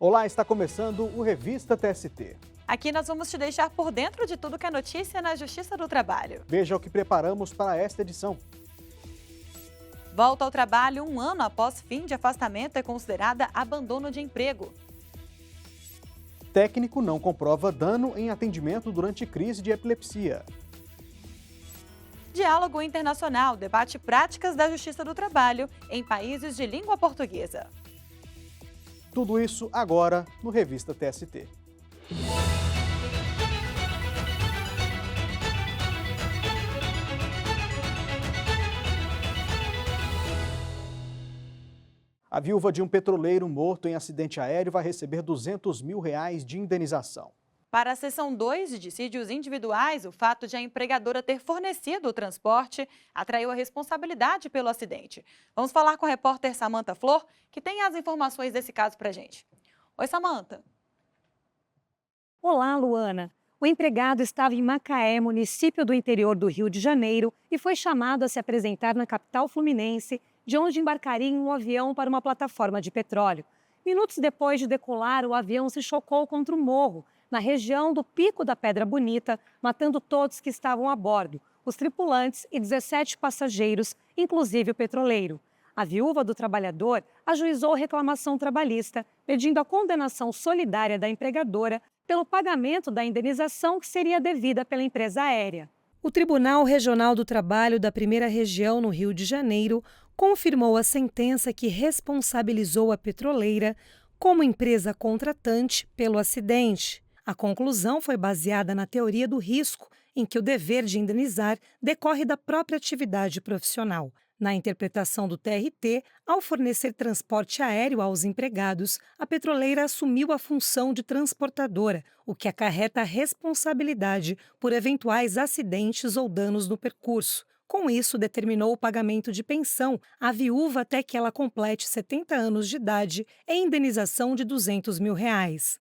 Olá, está começando o Revista TST. Aqui nós vamos te deixar por dentro de tudo que é notícia na Justiça do Trabalho. Veja o que preparamos para esta edição. Volta ao trabalho um ano após fim de afastamento é considerada abandono de emprego. Técnico não comprova dano em atendimento durante crise de epilepsia. Diálogo internacional debate práticas da Justiça do Trabalho em países de língua portuguesa. Tudo isso agora no Revista TST. A viúva de um petroleiro morto em acidente aéreo vai receber R$ 200 mil de indenização. Para a seção 2 de dissídios individuais, o fato de a empregadora ter fornecido o transporte atraiu a responsabilidade pelo acidente. Vamos falar com a repórter Samantha Flor, que tem as informações desse caso para a gente. Oi, Samantha. Olá, Luana. O empregado estava em Macaé, município do interior do Rio de Janeiro, e foi chamado a se apresentar na capital fluminense, de onde embarcaria em um avião para uma plataforma de petróleo. Minutos depois de decolar, o avião se chocou contra o morro, na região do Pico da Pedra Bonita, matando todos que estavam a bordo, os tripulantes e 17 passageiros, inclusive o petroleiro. A viúva do trabalhador ajuizou reclamação trabalhista, pedindo a condenação solidária da empregadora pelo pagamento da indenização que seria devida pela empresa aérea. O Tribunal Regional do Trabalho da Primeira Região, no Rio de Janeiro, confirmou a sentença que responsabilizou a petroleira como empresa contratante pelo acidente. A conclusão foi baseada na teoria do risco, em que o dever de indenizar decorre da própria atividade profissional. Na interpretação do TRT, ao fornecer transporte aéreo aos empregados, a petroleira assumiu a função de transportadora, o que acarreta a responsabilidade por eventuais acidentes ou danos no percurso. Com isso, determinou o pagamento de pensão à viúva até que ela complete 70 anos de idade e indenização de R$ 200 mil.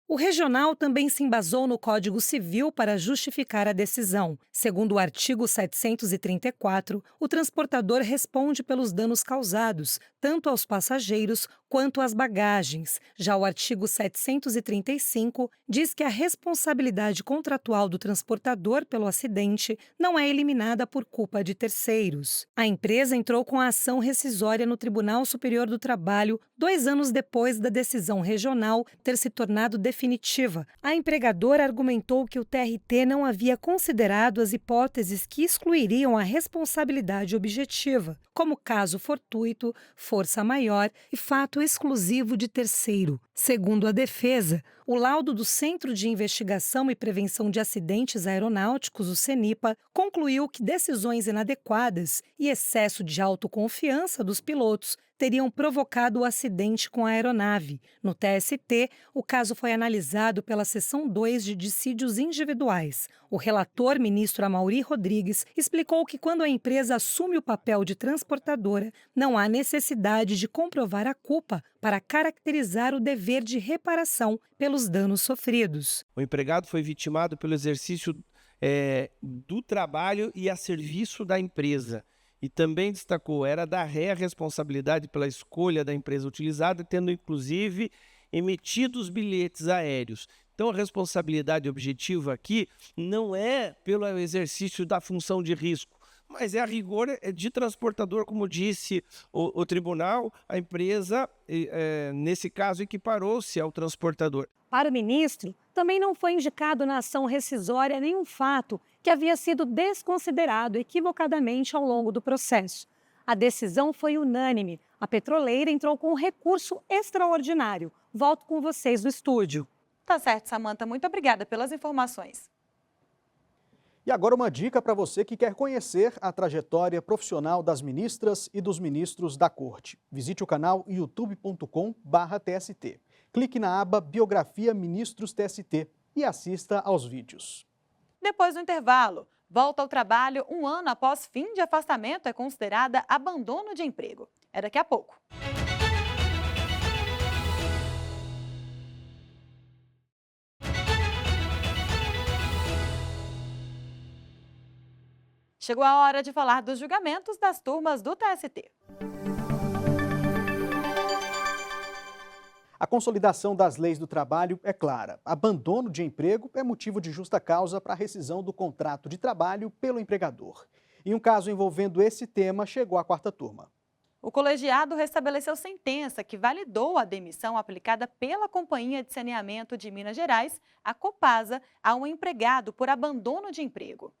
O regional também se embasou no Código Civil para justificar a decisão. Segundo o artigo 734, o transportador responde pelos danos causados, tanto aos passageiros quanto às bagagens. Já o artigo 735 diz que a responsabilidade contratual do transportador pelo acidente não é eliminada por culpa de terceiros. A empresa entrou com a ação rescisória no Tribunal Superior do Trabalho 2 anos depois da decisão regional ter se tornado definitiva. A empregadora argumentou que o TRT não havia considerado as hipóteses que excluiriam a responsabilidade objetiva, como caso fortuito, força maior e fato exclusivo de terceiro. Segundo a defesa, o laudo do Centro de Investigação e Prevenção de Acidentes Aeronáuticos, o CENIPA, concluiu que decisões inadequadas e excesso de autoconfiança dos pilotos teriam provocado o acidente com a aeronave. No TST, o caso foi analisado pela seção 2 de dissídios individuais. O relator, ministro Amaury Rodrigues, explicou que quando a empresa assume o papel de transportadora, não há necessidade de comprovar a culpa para caracterizar o dever de reparação pelos danos sofridos. O empregado foi vitimado pelo exercício do trabalho e a serviço da empresa. E também destacou, era da ré a responsabilidade pela escolha da empresa utilizada, tendo inclusive emitido os bilhetes aéreos. Então a responsabilidade objetiva aqui não é pelo exercício da função de risco, mas é a rigor de transportador, como disse o tribunal, a empresa, nesse caso, equiparou-se ao transportador. Para o ministro, também não foi indicado na ação rescisória nenhum fato que havia sido desconsiderado equivocadamente ao longo do processo. A decisão foi unânime. A petroleira entrou com um recurso extraordinário. Volto com vocês no estúdio. Tá certo, Samantha. Muito obrigada pelas informações. E agora uma dica para você que quer conhecer a trajetória profissional das ministras e dos ministros da Corte. Visite o canal youtube.com/TST. Clique na aba Biografia Ministros TST e assista aos vídeos. Depois do intervalo, volta ao trabalho um ano após fim de afastamento é considerada abandono de emprego. É daqui a pouco. Chegou a hora de falar dos julgamentos das turmas do TST. A consolidação das leis do trabalho é clara. Abandono de emprego é motivo de justa causa para a rescisão do contrato de trabalho pelo empregador. E um caso envolvendo esse tema chegou à quarta turma. O colegiado restabeleceu sentença que validou a demissão aplicada pela Companhia de Saneamento de Minas Gerais, a Copasa, a um empregado por abandono de emprego.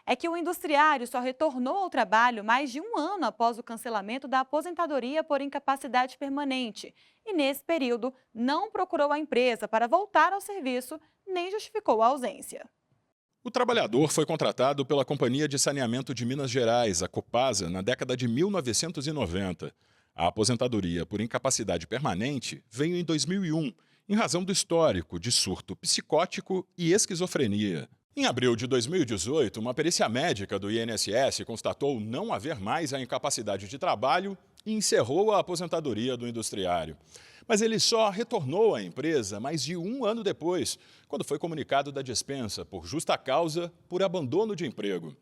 É que o industriário só retornou ao trabalho mais de um ano após o cancelamento da aposentadoria por incapacidade permanente e, nesse período, não procurou a empresa para voltar ao serviço nem justificou a ausência. O trabalhador foi contratado pela Companhia de Saneamento de Minas Gerais, a Copasa, na década de 1990. A aposentadoria por incapacidade permanente veio em 2001, em razão do histórico de surto psicótico e esquizofrenia. Em abril de 2018, uma perícia médica do INSS constatou não haver mais a incapacidade de trabalho e encerrou a aposentadoria do industriário. Mas ele só retornou à empresa mais de um ano depois, quando foi comunicado da dispensa por justa causa por abandono de emprego.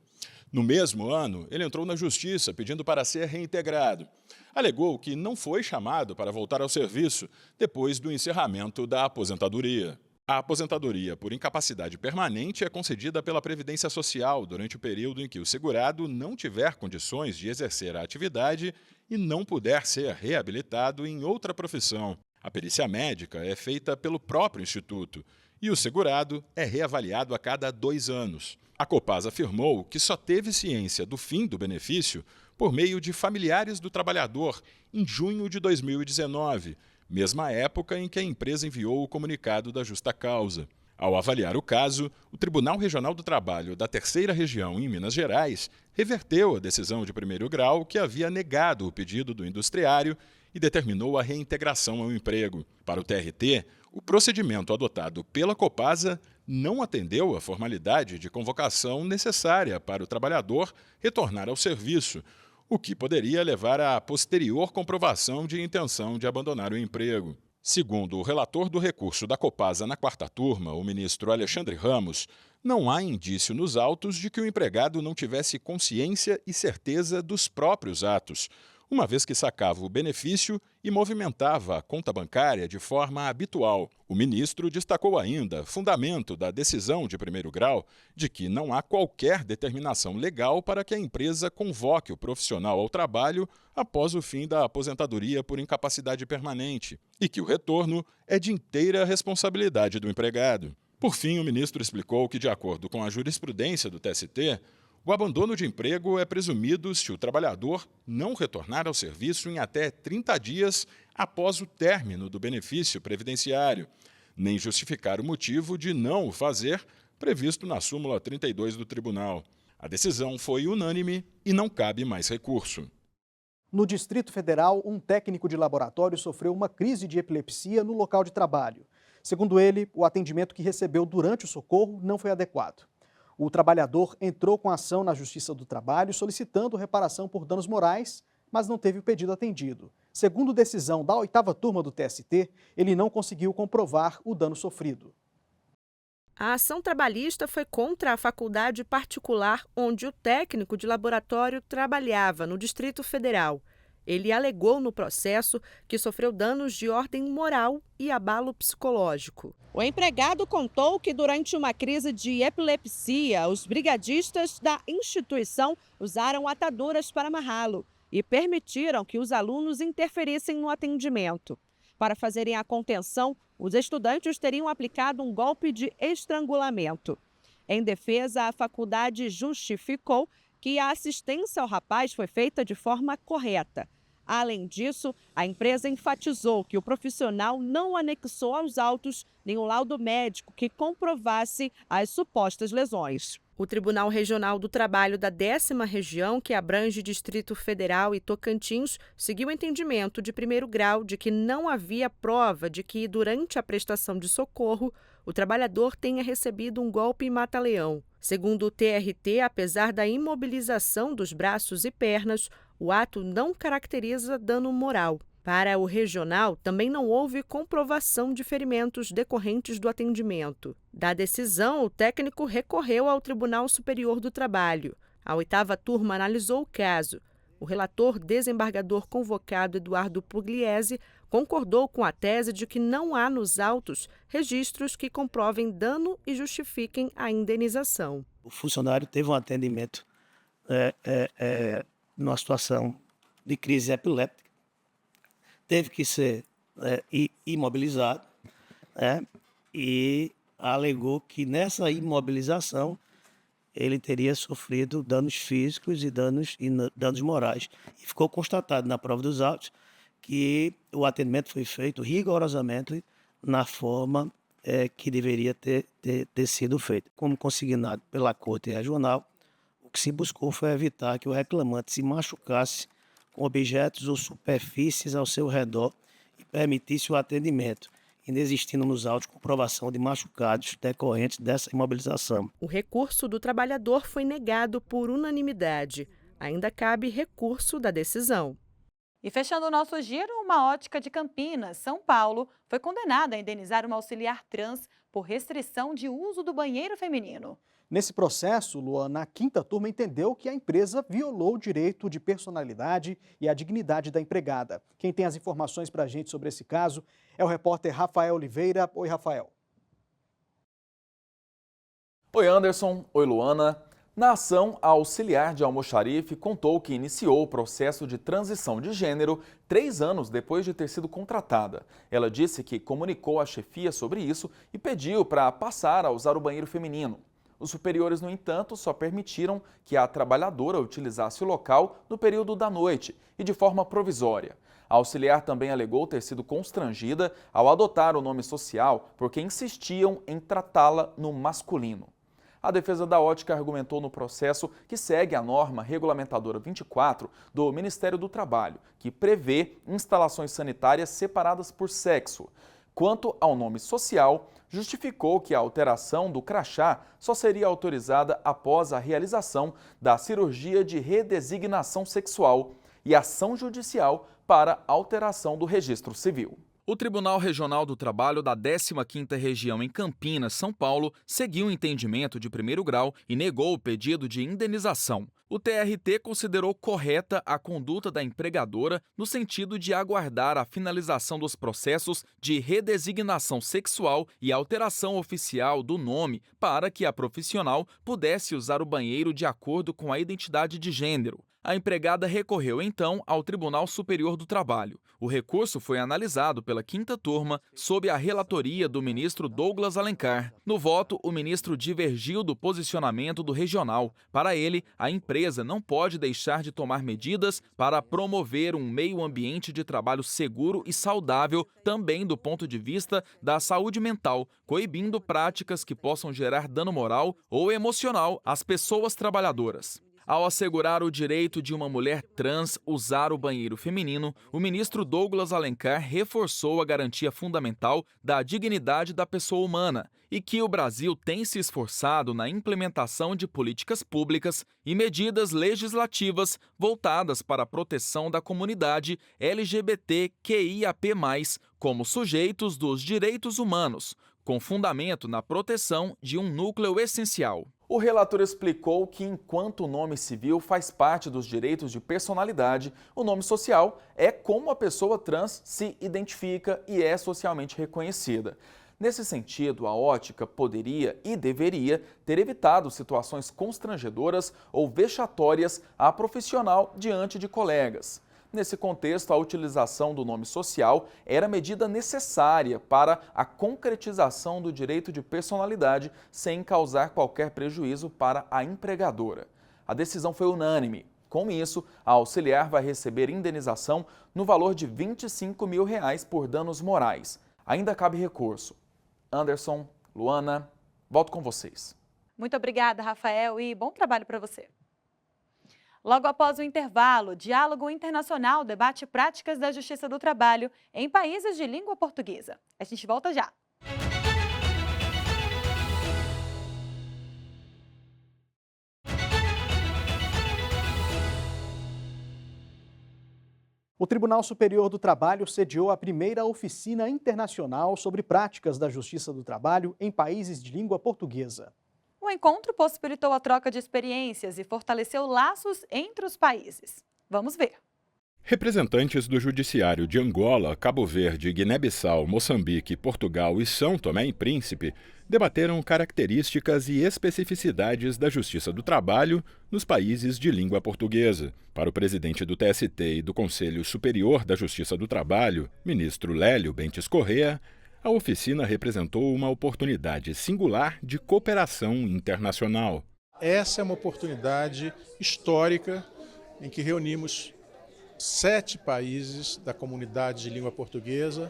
No mesmo ano, ele entrou na justiça pedindo para ser reintegrado. Alegou que não foi chamado para voltar ao serviço depois do encerramento da aposentadoria. A aposentadoria por incapacidade permanente é concedida pela Previdência Social durante o período em que o segurado não tiver condições de exercer a atividade e não puder ser reabilitado em outra profissão. A perícia médica é feita pelo próprio Instituto e o segurado é reavaliado a cada 2 anos. A Copasa afirmou que só teve ciência do fim do benefício por meio de familiares do trabalhador em junho de 2019, mesma época em que a empresa enviou o comunicado da justa causa. Ao avaliar o caso, o Tribunal Regional do Trabalho da Terceira Região em Minas Gerais reverteu a decisão de primeiro grau que havia negado o pedido do industriário e determinou a reintegração ao emprego. Para o TRT, o procedimento adotado pela Copasa não atendeu à formalidade de convocação necessária para o trabalhador retornar ao serviço, o que poderia levar à posterior comprovação de intenção de abandonar o emprego. Segundo o relator do recurso da Copasa na quarta turma, o ministro Alexandre Ramos, não há indício nos autos de que o empregado não tivesse consciência e certeza dos próprios atos, uma vez que sacava o benefício e movimentava a conta bancária de forma habitual. O ministro destacou ainda fundamento da decisão de primeiro grau de que não há qualquer determinação legal para que a empresa convoque o profissional ao trabalho após o fim da aposentadoria por incapacidade permanente e que o retorno é de inteira responsabilidade do empregado. Por fim, o ministro explicou que, de acordo com a jurisprudência do TST, o abandono de emprego é presumido se o trabalhador não retornar ao serviço em até 30 dias após o término do benefício previdenciário, nem justificar o motivo de não o fazer, previsto na súmula 32 do tribunal. A decisão foi unânime e não cabe mais recurso. No Distrito Federal, um técnico de laboratório sofreu uma crise de epilepsia no local de trabalho. Segundo ele, o atendimento que recebeu durante o socorro não foi adequado. O trabalhador entrou com ação na Justiça do Trabalho solicitando reparação por danos morais, mas não teve o pedido atendido. Segundo decisão da 8ª turma do TST, ele não conseguiu comprovar o dano sofrido. A ação trabalhista foi contra a faculdade particular onde o técnico de laboratório trabalhava, no Distrito Federal. Ele alegou no processo que sofreu danos de ordem moral e abalo psicológico. O empregado contou que durante uma crise de epilepsia, os brigadistas da instituição usaram ataduras para amarrá-lo e permitiram que os alunos interferissem no atendimento. Para fazerem a contenção, os estudantes teriam aplicado um golpe de estrangulamento. Em defesa, a faculdade justificou que a assistência ao rapaz foi feita de forma correta. Além disso, a empresa enfatizou que o profissional não anexou aos autos nenhum laudo médico que comprovasse as supostas lesões. O Tribunal Regional do Trabalho da 10ª Região, que abrange Distrito Federal e Tocantins, seguiu o entendimento de primeiro grau de que não havia prova de que, durante a prestação de socorro, o trabalhador tenha recebido um golpe mata-leão. Segundo o TRT, apesar da imobilização dos braços e pernas, o ato não caracteriza dano moral. Para o regional, também não houve comprovação de ferimentos decorrentes do atendimento. Da decisão, o técnico recorreu ao Tribunal Superior do Trabalho. A 8ª turma analisou o caso. O relator desembargador convocado Eduardo Pugliese concordou com a tese de que não há nos autos registros que comprovem dano e justifiquem a indenização. O funcionário teve um atendimento numa situação de crise epiléptica, teve que ser imobilizado, e alegou que nessa imobilização ele teria sofrido danos físicos e danos morais. E ficou constatado na prova dos autos que o atendimento foi feito rigorosamente na forma que deveria ter sido feito. Como consignado pela Corte Regional, o que se buscou foi evitar que o reclamante se machucasse com objetos ou superfícies ao seu redor e permitisse o atendimento, inexistindo nos autos comprovação de machucados decorrentes dessa imobilização. O recurso do trabalhador foi negado por unanimidade. Ainda cabe recurso da decisão. E fechando o nosso giro, uma ótica de Campinas, São Paulo, foi condenada a indenizar uma auxiliar trans por restrição de uso do banheiro feminino. Nesse processo, Luana, a quinta turma entendeu que a empresa violou o direito de personalidade e a dignidade da empregada. Quem tem as informações para a gente sobre esse caso é o repórter Rafael Oliveira. Oi, Rafael. Oi, Anderson. Oi, Luana. Na ação, a auxiliar de Almoxarife contou que iniciou o processo de transição de gênero 3 anos depois de ter sido contratada. Ela disse que comunicou à chefia sobre isso e pediu para passar a usar o banheiro feminino. Os superiores, no entanto, só permitiram que a trabalhadora utilizasse o local no período da noite e de forma provisória. A auxiliar também alegou ter sido constrangida ao adotar o nome social porque insistiam em tratá-la no masculino. A defesa da ótica argumentou no processo que segue a norma regulamentadora 24 do Ministério do Trabalho, que prevê instalações sanitárias separadas por sexo. Quanto ao nome social, justificou que a alteração do crachá só seria autorizada após a realização da cirurgia de redesignação sexual e ação judicial para alteração do registro civil. O Tribunal Regional do Trabalho da 15ª Região em Campinas, São Paulo, seguiu o entendimento de primeiro grau e negou o pedido de indenização. O TRT considerou correta a conduta da empregadora no sentido de aguardar a finalização dos processos de redesignação sexual e alteração oficial do nome para que a profissional pudesse usar o banheiro de acordo com a identidade de gênero. A empregada recorreu, então, ao Tribunal Superior do Trabalho. O recurso foi analisado pela quinta turma sob a relatoria do ministro Douglas Alencar. No voto, o ministro divergiu do posicionamento do regional. Para ele, a empresa não pode deixar de tomar medidas para promover um meio ambiente de trabalho seguro e saudável, também do ponto de vista da saúde mental, coibindo práticas que possam gerar dano moral ou emocional às pessoas trabalhadoras. Ao assegurar o direito de uma mulher trans usar o banheiro feminino, o ministro Douglas Alencar reforçou a garantia fundamental da dignidade da pessoa humana e que o Brasil tem se esforçado na implementação de políticas públicas e medidas legislativas voltadas para a proteção da comunidade LGBTQIAP+, como sujeitos dos direitos humanos, com fundamento na proteção de um núcleo essencial. O relator explicou que, enquanto o nome civil faz parte dos direitos de personalidade, o nome social é como a pessoa trans se identifica e é socialmente reconhecida. Nesse sentido, a ótica poderia e deveria ter evitado situações constrangedoras ou vexatórias à profissional diante de colegas. Nesse contexto, a utilização do nome social era medida necessária para a concretização do direito de personalidade sem causar qualquer prejuízo para a empregadora. A decisão foi unânime. Com isso, a auxiliar vai receber indenização no valor de R$ 25 mil por danos morais. Ainda cabe recurso. Anderson, Luana, volto com vocês. Muito obrigada, Rafael, e bom trabalho para você. Logo após o intervalo, Diálogo Internacional debate práticas da Justiça do Trabalho em países de língua portuguesa. A gente volta já. O Tribunal Superior do Trabalho sediou a primeira oficina internacional sobre práticas da Justiça do Trabalho em países de língua portuguesa. O encontro possibilitou a troca de experiências e fortaleceu laços entre os países. Vamos ver. Representantes do Judiciário de Angola, Cabo Verde, Guiné-Bissau, Moçambique, Portugal e São Tomé e Príncipe debateram características e especificidades da Justiça do Trabalho nos países de língua portuguesa. Para o presidente do TST e do Conselho Superior da Justiça do Trabalho, ministro Lélio Bentes Corrêa, a oficina representou uma oportunidade singular de cooperação internacional. Essa é uma oportunidade histórica em que reunimos 7 países da comunidade de língua portuguesa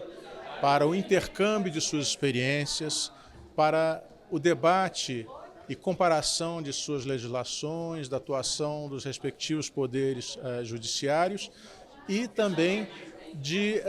para o intercâmbio de suas experiências, para o debate e comparação de suas legislações, da atuação dos respectivos poderes judiciários e também de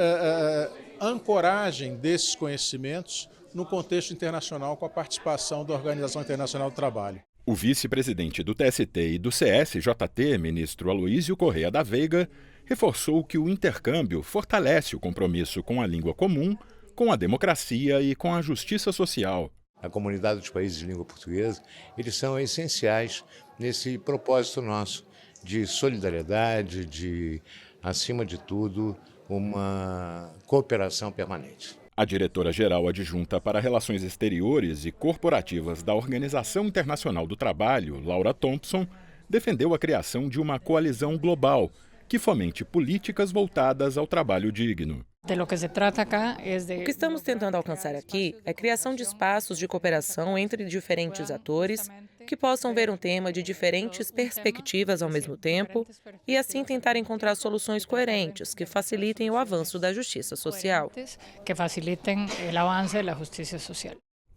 ancoragem desses conhecimentos no contexto internacional com a participação da Organização Internacional do Trabalho. O vice-presidente do TST e do CSJT, ministro Aloísio Corrêa da Veiga, reforçou que o intercâmbio fortalece o compromisso com a língua comum, com a democracia e com a justiça social. A comunidade dos países de língua portuguesa, eles são essenciais nesse propósito nosso de solidariedade, de, acima de tudo, uma cooperação permanente. A diretora-geral adjunta para Relações Exteriores e Corporativas da Organização Internacional do Trabalho, Laura Thompson, defendeu a criação de uma coalizão global que fomente políticas voltadas ao trabalho digno. O que estamos tentando alcançar aqui é a criação de espaços de cooperação entre diferentes atores que possam ver um tema de diferentes perspectivas ao mesmo tempo e assim tentar encontrar soluções coerentes que facilitem o avanço da justiça social.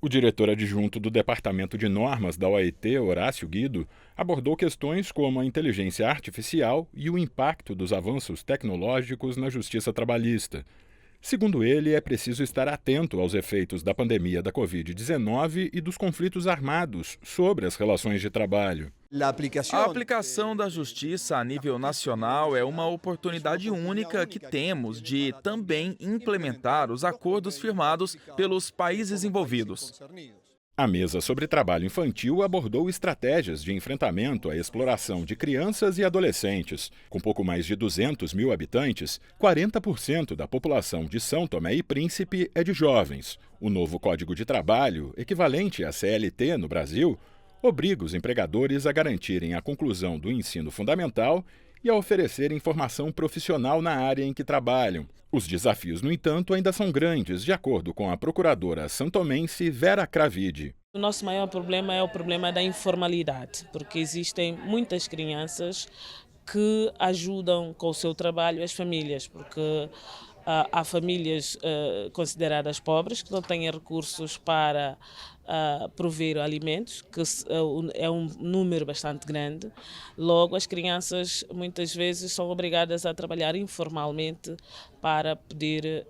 O diretor adjunto do Departamento de Normas da OIT, Horácio Guido, abordou questões como a inteligência artificial e o impacto dos avanços tecnológicos na justiça trabalhista. Segundo ele, é preciso estar atento aos efeitos da pandemia da Covid-19 e dos conflitos armados sobre as relações de trabalho. A aplicação da justiça a nível nacional é uma oportunidade única que temos de também implementar os acordos firmados pelos países envolvidos. A mesa sobre trabalho infantil abordou estratégias de enfrentamento à exploração de crianças e adolescentes. Com pouco mais de 200 mil habitantes, 40% da população de São Tomé e Príncipe é de jovens. O novo Código de Trabalho, equivalente à CLT no Brasil, obriga os empregadores a garantirem a conclusão do ensino fundamental e a oferecerem formação profissional na área em que trabalham. Os desafios, no entanto, ainda são grandes, de acordo com a procuradora santomense Vera Cravide. O nosso maior problema é o problema da informalidade, porque existem muitas crianças que ajudam com o seu trabalho as famílias, porque há famílias consideradas pobres que não têm recursos para prover alimentos, que é um número bastante grande. Logo, as crianças muitas vezes são obrigadas a trabalhar informalmente para poder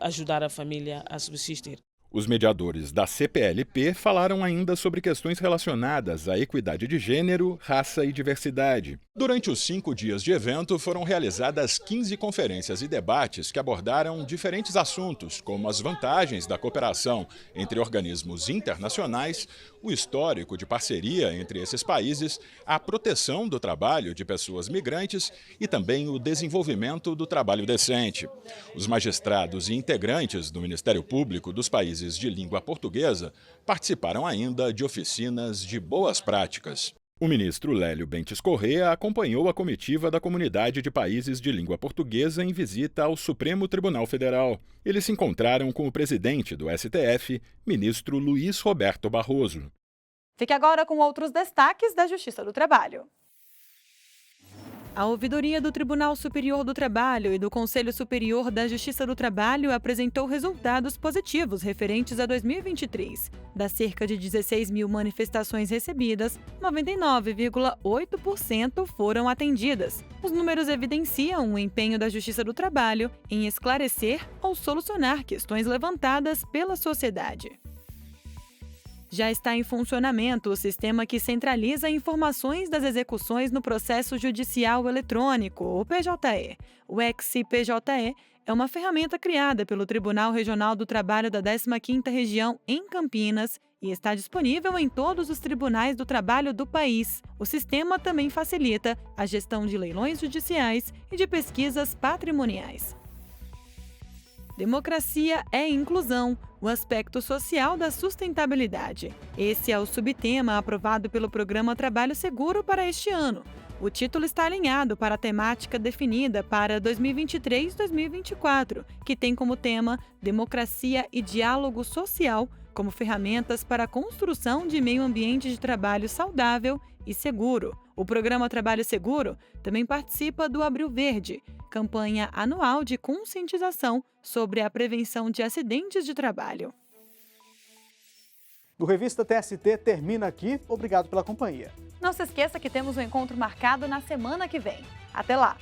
ajudar a família a subsistir. Os mediadores da CPLP falaram ainda sobre questões relacionadas à equidade de gênero, raça e diversidade. Durante os 5 dias de evento, foram realizadas 15 conferências e debates que abordaram diferentes assuntos, como as vantagens da cooperação entre organismos internacionais, o histórico de parceria entre esses países, a proteção do trabalho de pessoas migrantes e também o desenvolvimento do trabalho decente. Os magistrados e integrantes do Ministério Público dos países de língua portuguesa participaram ainda de oficinas de boas práticas. O ministro Lélio Bentes Corrêa acompanhou a comitiva da Comunidade de Países de Língua Portuguesa em visita ao Supremo Tribunal Federal. Eles se encontraram com o presidente do STF, ministro Luiz Roberto Barroso. Fique agora com outros destaques da Justiça do Trabalho. A ouvidoria do Tribunal Superior do Trabalho e do Conselho Superior da Justiça do Trabalho apresentou resultados positivos referentes a 2023. Das cerca de 16 mil manifestações recebidas, 99,8% foram atendidas. Os números evidenciam o empenho da Justiça do Trabalho em esclarecer ou solucionar questões levantadas pela sociedade. Já está em funcionamento o sistema que centraliza informações das execuções no processo judicial eletrônico, o PJE. O ex-PJE é uma ferramenta criada pelo Tribunal Regional do Trabalho da 15ª Região em Campinas e está disponível em todos os tribunais do trabalho do país. O sistema também facilita a gestão de leilões judiciais e de pesquisas patrimoniais. Democracia é inclusão, o aspecto social da sustentabilidade. Esse é o subtema aprovado pelo Programa Trabalho Seguro para este ano. O título está alinhado para a temática definida para 2023-2024, que tem como tema Democracia e Diálogo Social como ferramentas para a construção de meio ambiente de trabalho saudável e seguro. O Programa Trabalho Seguro também participa do Abril Verde, campanha anual de conscientização sobre a prevenção de acidentes de trabalho. O Revista TST termina aqui. Obrigado pela companhia. Não se esqueça que temos um encontro marcado na semana que vem. Até lá!